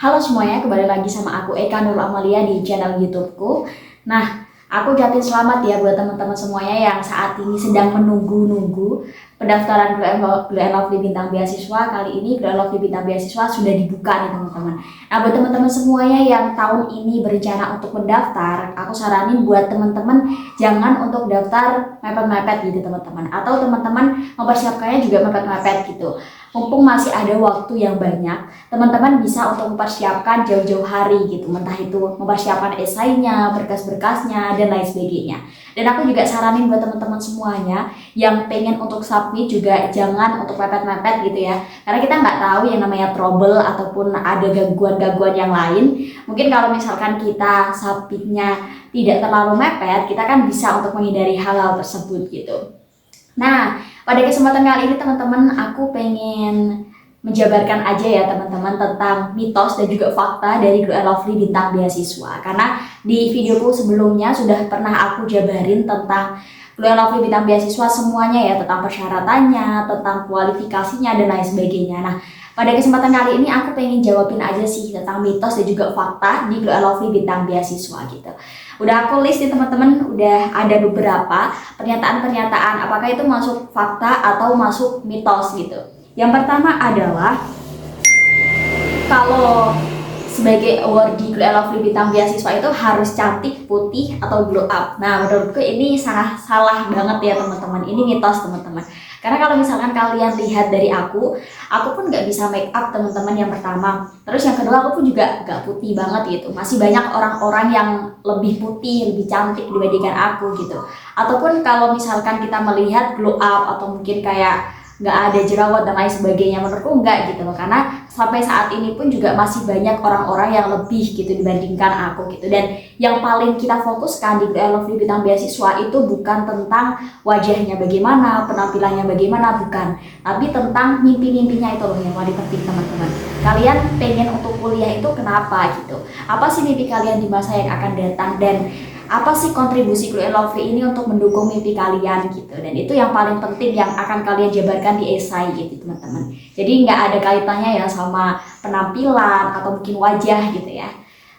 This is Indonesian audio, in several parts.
Halo semuanya, kembali lagi sama aku Eka Nurul Amalia di channel YouTubeku. Nah, aku ucapin selamat ya buat teman-teman semuanya yang saat ini sedang menunggu-nunggu pendaftaran Blue and Lovely Bintang Beasiswa. Kali ini Blue and Lovely Bintang Beasiswa sudah dibuka nih teman-teman. Nah, buat teman-teman semuanya yang tahun ini berencana untuk mendaftar, aku saranin buat teman-teman jangan untuk daftar mepet-mepet gitu teman-teman. Atau teman-teman mempersiapkannya juga mepet-mepet gitu. Mumpung masih ada waktu yang banyak, teman-teman bisa untuk mempersiapkan jauh-jauh hari gitu, entah itu mempersiapkan esainya, berkas-berkasnya, dan lain sebagainya. Dan aku juga saranin buat teman-teman semuanya yang pengen untuk submit juga jangan untuk mepet-mepet gitu ya, karena kita nggak tahu yang namanya trouble ataupun ada gangguan-gangguan yang lain. Mungkin kalau misalkan kita submitnya tidak terlalu mepet, kita kan bisa untuk menghindari hal-hal tersebut gitu. Nah, pada kesempatan kali ini teman-teman, aku pengen menjabarkan aja ya teman-teman tentang mitos dan juga fakta dari Blue and Lovely Bintang Beasiswa. Karena di videoku sebelumnya sudah pernah aku jabarin tentang Blue and Lovely Bintang Beasiswa semuanya ya, tentang persyaratannya, tentang kualifikasinya, dan lain sebagainya. Nah, pada kesempatan kali ini aku pengen jawabin aja sih tentang mitos dan juga fakta di Blue and Lovely Bintang Beasiswa gitu. Udah aku list nih teman-teman, udah ada beberapa pernyataan-pernyataan apakah itu masuk fakta atau masuk mitos gitu. Yang pertama adalah kalau sebagai awardee Blue and Lovely Bintang Beasiswa itu harus cantik, putih, atau glow up. Nah, menurutku ini sangat salah banget ya teman-teman. Ini mitos teman-teman. Karena kalau misalkan kalian lihat dari aku pun nggak bisa make up teman-teman yang pertama. Terus yang kedua aku pun juga nggak putih banget gitu. Masih banyak orang-orang yang lebih putih, lebih cantik dibandingkan aku gitu. Ataupun kalau misalkan kita melihat glow up atau mungkin kayak nggak ada jerawat dan lain sebagainya, menurutku enggak gitu loh, karena sampai saat ini pun juga masih banyak orang-orang yang lebih gitu dibandingkan aku gitu. Dan yang paling kita fokuskan di Blue and Lovely Bintang Beasiswa itu bukan tentang wajahnya bagaimana, penampilannya bagaimana, bukan, tapi tentang mimpi-mimpinya itu loh yang paling penting teman-teman. Kalian pengen untuk kuliah itu kenapa gitu, apa sih mimpi kalian di masa yang akan datang, dan apa sih kontribusi Blue and Lovely ini untuk mendukung mimpi kalian gitu. Dan itu yang paling penting yang akan kalian jabarkan di esai gitu teman-teman. Jadi nggak ada kaitannya ya sama penampilan atau mungkin wajah gitu ya.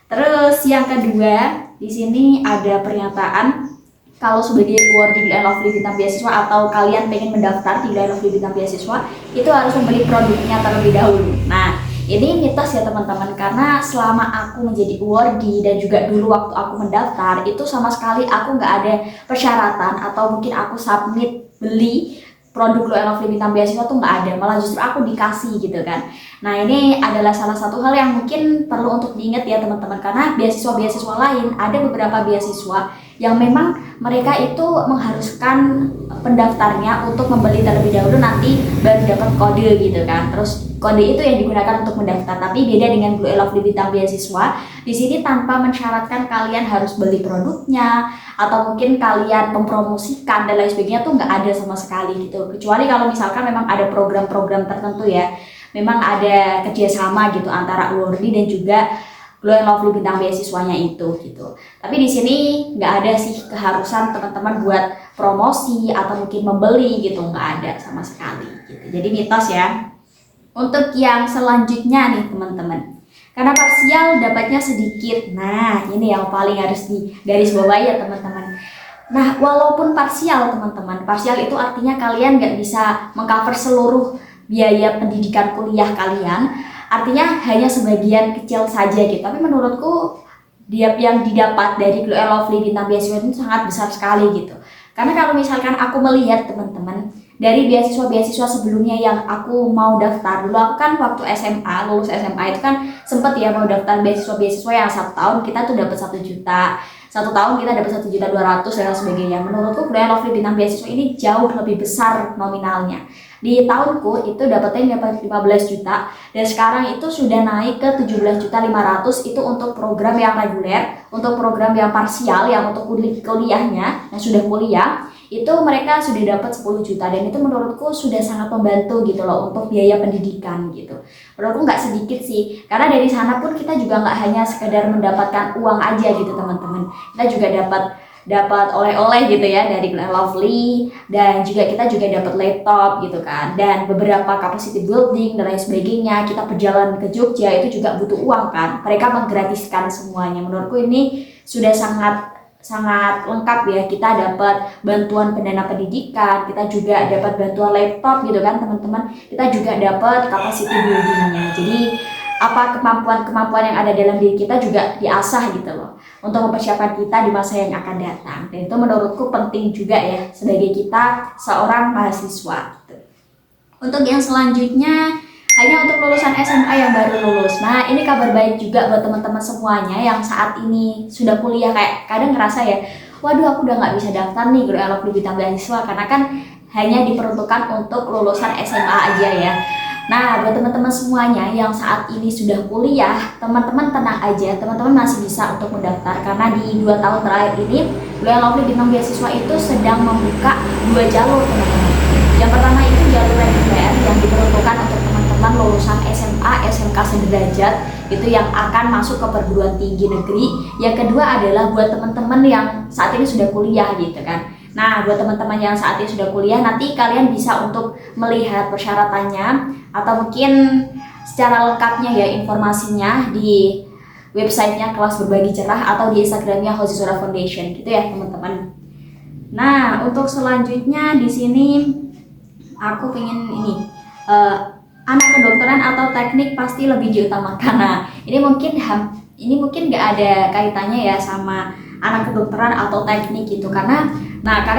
Terus yang kedua, di sini ada pernyataan kalau sebagai awardee Blue and Lovely Bintang Beasiswa atau kalian pengen mendaftar di Blue and Lovely Bintang Beasiswa itu harus membeli produknya terlebih dahulu. Nah, ini mitos ya teman-teman, karena selama aku menjadi awardee dan juga dulu waktu aku mendaftar itu sama sekali aku nggak ada persyaratan atau mungkin aku submit beli produk Blue and Lovely Bintang Beasiswa tuh nggak ada, malah justru aku dikasih gitu kan. Nah, ini adalah salah satu hal yang mungkin perlu untuk diingat ya teman-teman, karena beasiswa-beasiswa lain, ada beberapa beasiswa yang memang mereka itu mengharuskan pendaftarnya untuk membeli terlebih dahulu, nanti baru dapat kode gitu kan. Terus kode itu yang digunakan untuk mendaftar. Tapi beda dengan Blue and Lovely Bintang Beasiswa, di sini tanpa mensyaratkan kalian harus beli produknya atau mungkin kalian mempromosikan dan lain sebagainya tuh nggak ada sama sekali gitu. Kecuali kalau misalkan memang ada program-program tertentu ya, memang ada kerjasama gitu antara awardee dan juga Blue and Lovely Bintang Beasiswanya itu gitu. Tapi di sini nggak ada sih keharusan teman-teman buat promosi atau mungkin membeli gitu, nggak ada sama sekali gitu. Jadi mitos ya. Untuk yang selanjutnya nih teman-teman, karena parsial dapatnya sedikit. Nah, ini yang paling harus digarisbawahi ya teman-teman. Nah, walaupun parsial teman-teman, parsial itu artinya kalian nggak bisa mengcover seluruh biaya pendidikan kuliah kalian, artinya hanya sebagian kecil saja gitu. Tapi menurutku dia yang didapat dari Blue and Lovely Bintang Beasiswa itu sangat besar sekali gitu. Karena kalau misalkan aku melihat teman-teman dari beasiswa-beasiswa sebelumnya yang aku mau daftar dulu, aku kan waktu SMA, lulus SMA itu kan sempet ya mau daftar beasiswa-beasiswa yang 1 tahun kita tuh dapat 1 juta, 1 tahun kita dapat 1.200.000 dan sebagainya. Menurutku Blue and Lovely Bintang Beasiswa ini jauh lebih besar nominalnya. Di tahunku itu dapatnya dapat 15 juta dan sekarang itu sudah naik ke 17.500.000 itu untuk program yang reguler. Untuk program yang parsial yang untuk kuliahnya yang sudah kuliah itu mereka sudah dapat 10 juta dan itu menurutku sudah sangat membantu gitu loh untuk biaya pendidikan gitu. Menurutku nggak sedikit sih, karena dari sana pun kita juga nggak hanya sekedar mendapatkan uang aja gitu teman-teman, kita juga dapat dapat oleh-oleh gitu ya dari Glow and Lovely, dan juga kita juga dapat laptop gitu kan, dan beberapa capacity building dan lain sebagainya. Kita perjalanan ke Jogja itu juga butuh uang kan, mereka menggratiskan semuanya. Menurutku ini sudah sangat sangat lengkap ya. Kita dapat bantuan pendana pendidikan, kita juga dapat bantuan laptop gitu kan teman-teman, kita juga dapat capacity buildingnya. Jadi apa kemampuan-kemampuan yang ada dalam diri kita juga diasah gitu loh, untuk mempersiapkan kita di masa yang akan datang. Dan itu menurutku penting juga ya sebagai kita seorang mahasiswa gitu. Untuk yang selanjutnya, hanya untuk lulusan SMA yang baru lulus. Nah, ini kabar baik juga buat teman-teman semuanya yang saat ini sudah kuliah. Kayak kadang ngerasa ya, waduh aku udah nggak bisa daftar nih Glow and Lovely Bintang Beasiswa, karena kan hanya diperuntukkan untuk lulusan SMA aja ya. Nah, buat teman-teman semuanya yang saat ini sudah kuliah, teman-teman tenang aja, teman-teman masih bisa untuk mendaftar, karena di 2 tahun terakhir ini Glow and Lovely Bintang Beasiswa itu sedang membuka 2 jalur teman-teman. Yang pertama itu jalur reguler yang diperuntukkan untuk teman-teman lulusan SMA, SMK sederajat itu yang akan masuk ke perguruan tinggi negeri. Yang kedua adalah buat teman-teman yang saat ini sudah kuliah gitu kan. Nah, buat teman-teman yang saat ini sudah kuliah, nanti kalian bisa untuk melihat persyaratannya atau mungkin secara lengkapnya ya informasinya di websitenya Kelas Berbagi Cerah atau di Instagramnya Hozisora Foundation gitu ya teman-teman. Nah, untuk selanjutnya di sini aku pengen ini anak kedokteran atau teknik pasti lebih diutamakan. Nah, ini mungkin nggak ada kaitannya ya sama anak kedokteran atau teknik gitu, karena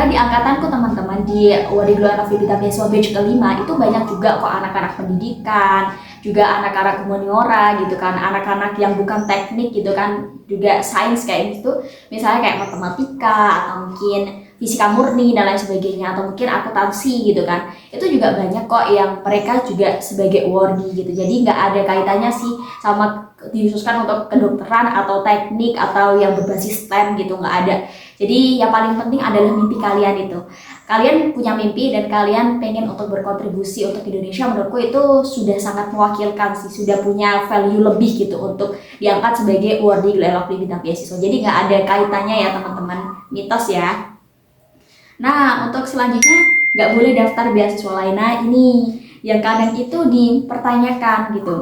di angkatanku teman-teman di Wadi Glow and Lovely Bintang Beasiswa batch kelima itu banyak juga kok anak-anak pendidikan, juga anak-anak humaniora gitu kan, anak-anak yang bukan teknik gitu kan, juga sains kayak gitu, misalnya kayak matematika atau mungkin fisika murni dan lain sebagainya, atau mungkin akuntansi gitu kan. Itu juga banyak kok yang mereka juga sebagai awardee gitu. Jadi nggak ada kaitannya sih sama dikhususkan untuk kedokteran atau teknik atau yang berbasis STEM gitu, nggak ada. Jadi yang paling penting adalah mimpi kalian itu. Kalian punya mimpi dan kalian pengen untuk berkontribusi untuk Indonesia, menurutku itu sudah sangat mewakilkan sih, sudah punya value lebih gitu untuk diangkat sebagai awardee Glow and Lovely Bintang Beasiswa. Jadi nggak ada kaitannya ya teman-teman, mitos ya. Nah, untuk selanjutnya nggak boleh daftar beasiswa lain. Nah, ini yang kadang itu dipertanyakan gitu.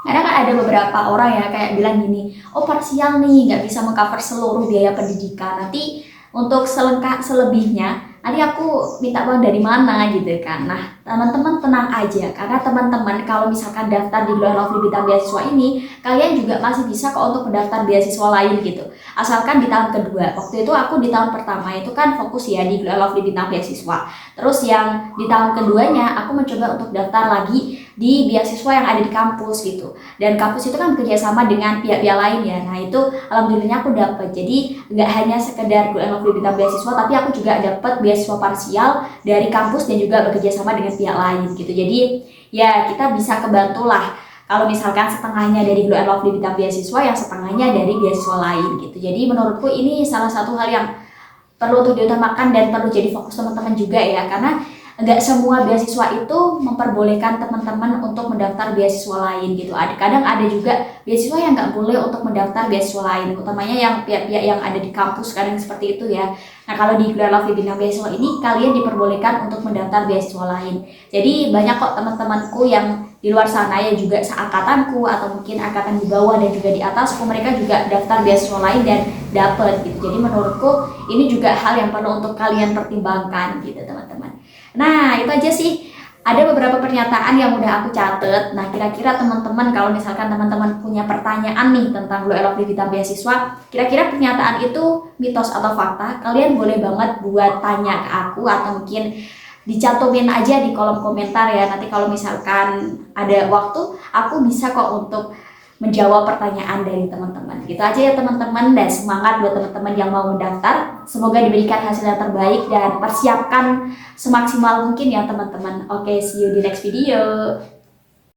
Karena kan ada beberapa orang ya kayak bilang gini, oh parsial nih, nggak bisa mengcover seluruh biaya pendidikan. Nanti untuk selebihnya, nanti aku minta uang dari mana gitu kan. Nah, teman-teman tenang aja, karena teman-teman kalau misalkan daftar di Glow and Lovely Bintang Beasiswa ini, kalian juga masih bisa kok untuk mendaftar beasiswa lain gitu. Asalkan di tahun kedua. Waktu itu aku di tahun pertama itu kan fokus ya di Glow and Lovely Bintang Beasiswa. Terus yang di tahun keduanya aku mencoba untuk daftar lagi di beasiswa yang ada di kampus gitu. Dan kampus itu kan bekerja sama dengan pihak-pihak lain ya. Nah, itu alhamdulillahnya aku dapat. Jadi nggak hanya sekedar Glow and Lovely Bintang Beasiswa, tapi aku juga dapat beasiswa parsial dari kampus dan juga bekerja sama dengan pihak lain gitu. Jadi ya kita bisa kebantulah kalau misalkan setengahnya dari Glow and Lovely Bintang Beasiswa, yang setengahnya dari beasiswa lain gitu. Jadi menurutku ini salah satu hal yang perlu untuk diutamakan dan perlu jadi fokus teman-teman juga ya, karena nggak semua beasiswa itu memperbolehkan teman-teman untuk mendaftar beasiswa lain gitu. Kadang ada juga beasiswa yang nggak boleh untuk mendaftar beasiswa lain, utamanya yang pihak-pihak yang ada di kampus kadang seperti itu ya. Nah, kalau di Glow and Lovely Bintang Beasiswa ini kalian diperbolehkan untuk mendaftar beasiswa lain. Jadi banyak kok teman-temanku yang di luar sana ya juga seangkatanku atau mungkin angkatan di bawah dan juga di atasku, mereka juga daftar beasiswa lain dan dapat gitu. Jadi menurutku ini juga hal yang perlu untuk kalian pertimbangkan gitu teman-teman. Nah, itu aja sih. Ada beberapa pernyataan yang udah aku catet. Nah, kira-kira teman-teman kalau misalkan teman-teman punya pertanyaan nih tentang Glow and Lovely Bintang Beasiswa, kira-kira pernyataan itu mitos atau fakta, kalian boleh banget buat tanya ke aku atau mungkin dicantumin aja di kolom komentar ya. Nanti kalau misalkan ada waktu, aku bisa kok untuk menjawab pertanyaan dari teman-teman. Gitu aja ya teman-teman, dan semangat buat teman-teman yang mau mendaftar. Semoga diberikan hasil yang terbaik dan persiapkan semaksimal mungkin ya teman-teman. Oke, see you di next video.